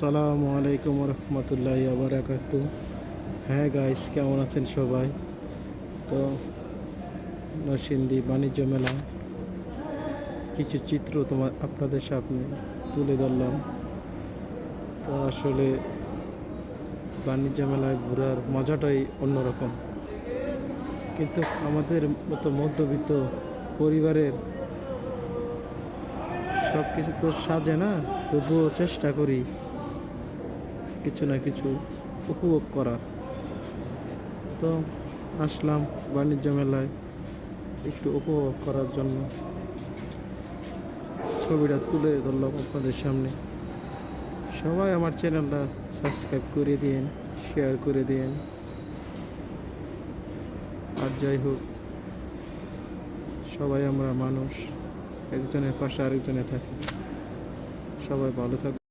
আসসালামু আলাইকুম রহমতুল্লাহি বারাকাতু। হ্যাঁ গাইস, কেমন আছেন সবাই? তো নরসিংদী বাণিজ্য মেলা কিছু চিত্র আপনাদের সামনে তুলে ধরলাম। তো আসলে বাণিজ্য মেলায় ঘোরার মজাটাই অন্যরকম, কিন্তু আমাদের মতো মধ্যবিত্ত পরিবারের সব কিছু তো সাজে না, তবুও চেষ্টা করি কিছু না কিছু উপভোগ করার। তো আসলাম বাণিজ্য মেলায় একটু উপভোগ করার জন্য, ছবিটা তুলে ধরলাম আপনাদের সামনে। সবাই আমার চ্যানেলটা সাবস্ক্রাইব করে দিন, শেয়ার করে দিন। আর যাই হোক, সবাই আমরা মানুষ, একজনের পাশে আরেকজনে থাকি। সবাই ভালো থাকবে।